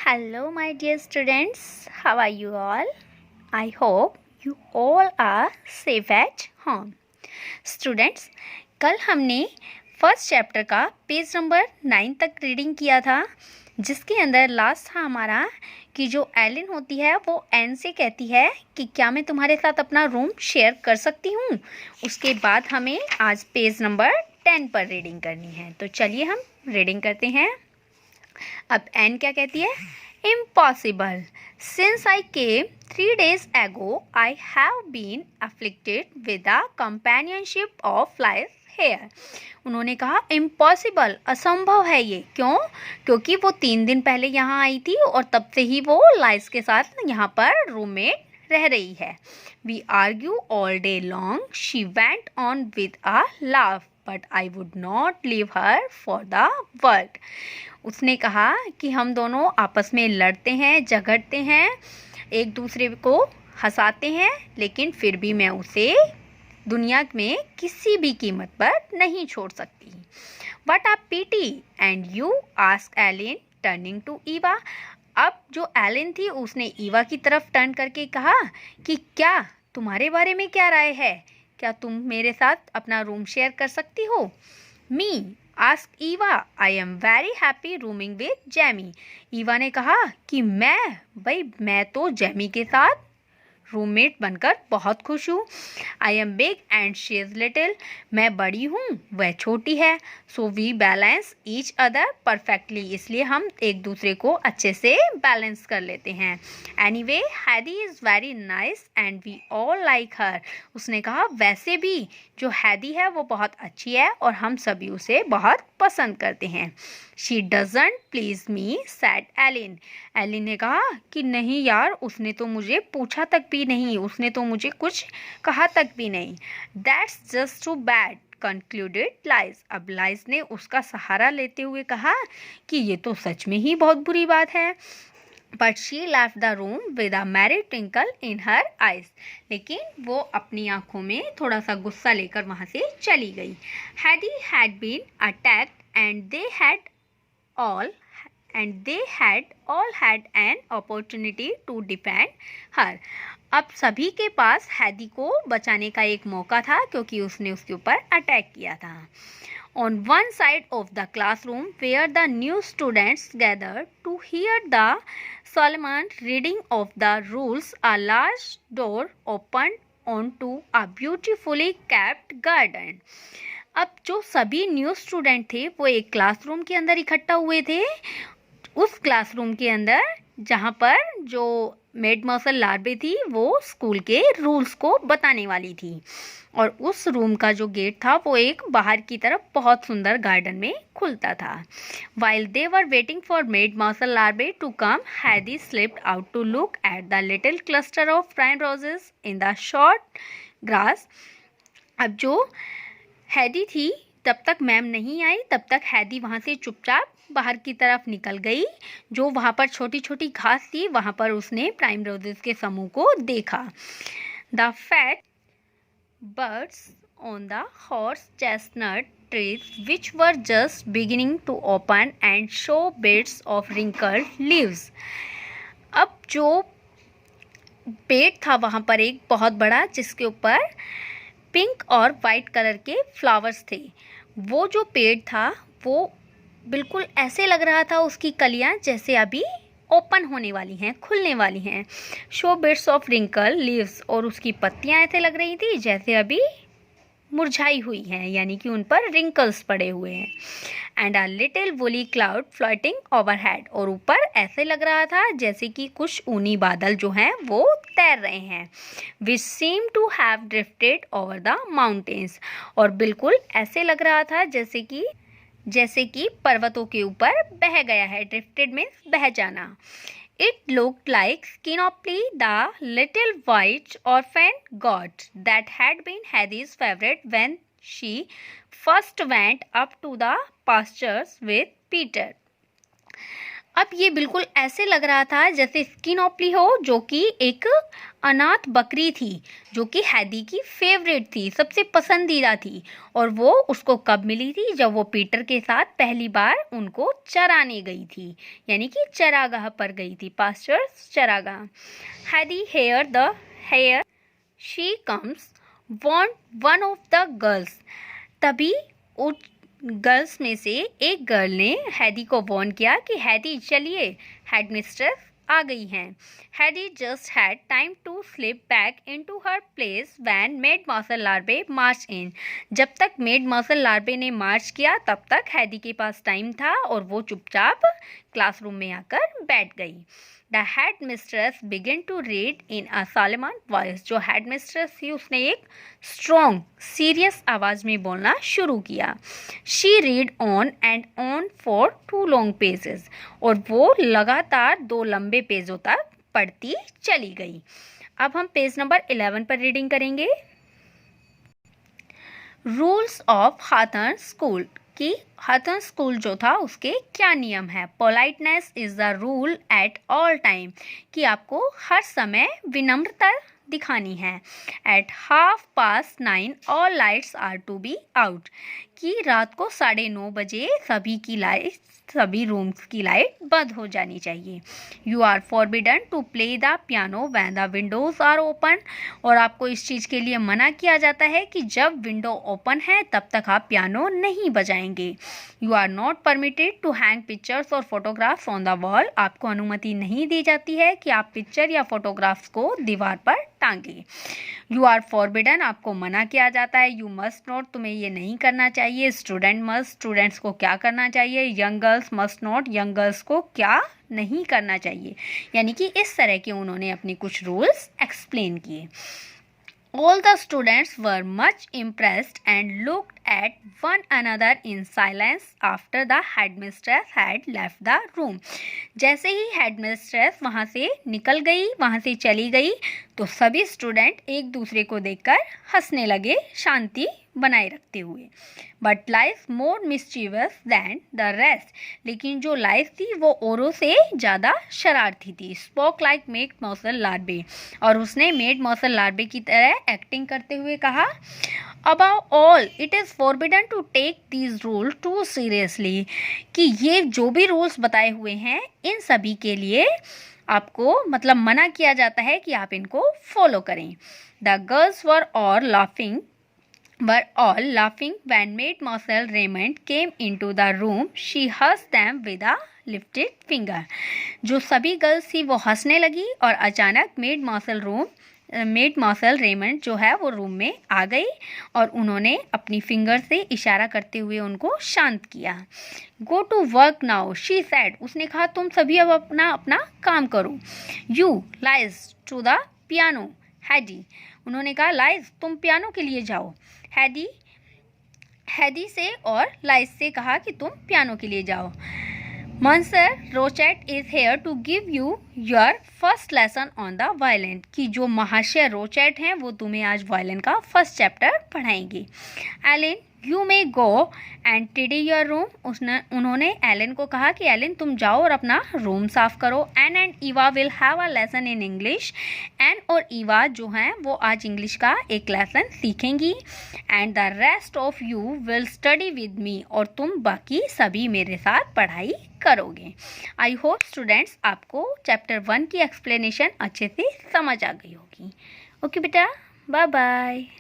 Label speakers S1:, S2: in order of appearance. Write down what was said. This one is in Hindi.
S1: Hello, my dear students. How are you all? I hope you all are safe at home. Students, कल हमने फर्स्ट चैप्टर का पेज नंबर 9 तक रीडिंग किया था, जिसके अंदर लास्ट था हमारा कि जो एलिन होती है वो एन से कहती है कि क्या मैं तुम्हारे साथ अपना रूम शेयर कर सकती हूँ। उसके बाद हमें आज पेज नंबर 10 पर रीडिंग करनी है, तो चलिए हम रीडिंग करते हैं। अब एन क्या कहती है? Impossible. Since I came 3 days ago, I have been afflicted with the companionship of life here. उन्होंने कहा इम्पॉसिबल, असंभव है ये। क्यों? क्योंकि वो 3 दिन पहले यहाँ आई थी और तब से ही वो लाइस के साथ यहाँ पर रूममेट रह रही है। We argue all day long. She went on with a laugh, but I would not leave her for the world. उसने कहा कि हम दोनों आपस में लड़ते हैं, झगड़ते हैं, एक दूसरे को हंसाते हैं, लेकिन फिर भी मैं उसे दुनिया में किसी भी कीमत पर नहीं छोड़ सकती। What a pity! And you? asked Ellen, turning to Eva. अब जो एलिन थी उसने ईवा की तरफ टर्न करके कहा कि क्या तुम्हारे बारे में क्या राय है? क्या तुम मेरे साथ अपना रूम शेयर कर सकती हो? Me ask Eva, I am very happy rooming with Jamie. Eva ने कहा कि मैं तो जेमी के साथ रूममेट बनकर बहुत खुश हूँ. I am big and she is little. मैं बड़ी हूँ, वह छोटी है. So we balance each other perfectly. इसलिए हम एक दूसरे को अच्छे से बैलेंस कर लेते हैं. Anyway, Heidi is very nice and we all like her. उसने कहा वैसे भी जो हैदी है वो बहुत अच्छी है और हम सभी उसे बहुत पसंद करते हैं. She doesn't please me, said Ellen. Ellen ने कहा कि नहीं यार, उसने तो मुझे पूछा तक भी नहीं, उसने तो मुझे कुछ कहा तक भी नहीं. That's just too bad, concluded Lise. अब लाइज ने उसका सहारा लेते हुए कहा कि ये तो सच में ही बहुत बुरी बात है. But she left the room with a merry twinkle in her eyes. लेकिन वो अपनी आंखों में थोड़ा सा गुस्सा लेकर वहाँ से चली गई. Heidi had been attacked and they all had an opportunity to defend her. अब सभी के पास हैदी को बचाने का एक मौका था क्योंकि उसने उसके ऊपर अटैक किया था. On one side of the classroom where the new students gathered to hear the solemn reading of the rules, a large door opened onto a beautifully kept garden. अब जो सभी न्यू स्टूडेंट थे वो एक क्लासरूम के अंदर इकट्ठा हुए थे. उस क्लासरूम के अंदर जहाँ पर जो मेड मॉसल लार्बे थी वो स्कूल के रूल्स को बताने वाली थी. और उस रूम का जो गेट था वो एक बाहर की तरफ बहुत सुंदर गार्डन में खुलता था. While they were waiting for Mademoiselle Larbe to come, Heidi slipped out to look at the little cluster of primroses in the short grass. अब जो हैदी थी तब तक मैम नहीं आई, तब तक हैदी वहाँ से चुपचाप बाहर की तरफ निकल गई. जो वहाँ पर छोटी छोटी घास थी वहाँ पर उसने प्राइम रोजेस के समूह को देखा. The fat birds on the horse chestnut trees which were just beginning to open and show bits of wrinkled leaves. अब जो पेड़ था वहाँ पर एक बहुत बड़ा, जिसके ऊपर पिंक और वाइट कलर के फ्लावर्स थे. वो जो पेड़ था वो बिल्कुल ऐसे लग रहा था उसकी कलियाँ जैसे अभी ओपन होने वाली हैं, खुलने वाली हैं. Show bits of wrinkle leaves, और उसकी पत्तियां ऐसे लग रही थी जैसे अभी मुरझाई हुई हैं, यानी कि उन पर रिंकल्स पड़े हुए हैं. And a little woolly cloud floating overhead, और ऊपर ऐसे लग रहा था जैसे कि कुछ ऊनी बादल जो हैं वो तैर रहे हैं. Which seem to have drifted over the mountains, और बिल्कुल ऐसे लग रहा था जैसे कि पर्वतों के ऊपर बह गया है. ड्रिफ्टेड मीन्स बह जाना. It looked like Schneehoppli, the little white orphan goat that had been Heidi's favourite when she first went up to the pastures with Peter. अब ये बिल्कुल ऐसे लग रहा था जैसे स्किनोपली हो, जो कि एक अनाथ बकरी थी, जो कि हैदी की फेवरेट थी, सबसे पसंदीदा थी। और वो उसको कब मिली थी? जब वो पीटर के साथ पहली बार उनको चराने गई थी, यानी कि चरागाह पर गई थी, पास्चर्स चरागाह। Heidi here she comes want one of the girls. तभी गर्ल्स में से एक गर्ल ने हैदी को वॉर्न किया कि हैदी चलिए, हेडमिस्ट्रेस आ गई हैं। Heidi just had time to slip back into her place when Mademoiselle Larbe march in. जब तक मेड मार्शल लार्बे ने मार्च किया तब तक हैदी के पास टाइम था और वो चुपचाप क्लासरूम में आकर बैठ गई। The headmistress began to read in a solemn voice. जो हेड मिस्ट्रेस थी उसने एक स्ट्रॉन्ग सीरियस आवाज़ में बोलना शुरू किया। She read on and on for 2 long pages. और वो लगातार 2 लंबे पेजों तक पढ़ती चली गई। अब हम पेज नंबर 11 पर रीडिंग करेंगे। रूल्स ऑफ हाथर्न स्कूल कि हाथर्न स्कूल जो था उसके क्या नियम है। Politeness is the rule at all time, कि आपको हर समय विनम्रता दिखानी है। At 9:30 all lights are to be out, कि रात को 9:30 बजे सभी रूम्स की लाइट बंद हो जानी चाहिए। You are forbidden to play the piano when the windows are open, और आपको इस चीज़ के लिए मना किया जाता है कि जब विंडो ओपन है तब तक आप पियानो नहीं बजाएंगे। You are not permitted to hang pictures और फोटोग्राफ्स ऑन द वॉल, आपको अनुमति नहीं दी जाती है कि आप पिक्चर या फोटोग्राफ्स को दीवार पर टांगे। यू आर फॉरबिडन, आपको मना किया जाता है। यू मस्ट नॉट, तुम्हें ये नहीं करना चाहिए। स्टूडेंट मस्ट, स्टूडेंट्स को क्या करना चाहिए। Young girls must not, young girls को क्या नहीं करना चाहिए। यानी कि इस तरह के उन्होंने अपने कुछ रूल्स एक्सप्लेन किए। All the students were much impressed and looked at one another in silence after the headmistress had left the room. जैसे ही हेडमिस्ट्रेस वहाँ से निकल गई, वहाँ से चली गई, तो सभी स्टूडेंट एक दूसरे को देखकर हंसने लगे, शांति बनाए रखते हुए। But life more mischievous than the rest, लेकिन जो लाइफ थी वो औरों से ज़्यादा शरारती थी। स्पोक लाइक मेड मार्शल लार्बे, और उसने मेड मार्शल लार्बे की तरह एक्टिंग करते हुए कहा, about all it is forbidden to take these rule too seriously, कि ये जो भी रूल्स बताए हुए हैं इन सभी के लिए आपको मतलब मना किया जाता है कि आप इनको फॉलो करें। The girls were all laughing when Maid Marcel Raymond came into the room. She hugged them with a lifted finger. जो सभी गर्ल्स थी वो हंसने लगी और अचानक मेड मार्शल रेमंड जो है वो रूम में आ गई और उन्होंने अपनी फिंगर से इशारा करते हुए उनको शांत किया। Go to work now she said, उसने कहा तुम सभी अब अपना अपना काम करो। You lies to the piano Heidi, उन्होंने कहा लाइज तुम पियानो के लिए जाओ। हैदी से और लाइज से कहा कि तुम पियानो के लिए जाओ। Monsieur Rochet is here to give you your first lesson on the violin, कि जो महाशय रोचेट हैं वो तुम्हें आज वायलिन का फर्स्ट चैप्टर पढ़ाएंगे। Ellen you may go and tidy your room, उन्होंने एलन को कहा कि एलन तुम जाओ और अपना रूम साफ करो। Anne and Eva will have a lesson in English, Anne और ईवा जो हैं वो आज इंग्लिश का एक लेसन सीखेंगी। And the rest of you will study with me, और तुम बाकी सभी मेरे साथ पढ़ाई करोगे। आई होप स्टूडेंट्स आपको चैप्टर 1 की एक्सप्लेनेशन अच्छे से समझ आ गई होगी। ओके बेटा, बाय बाय।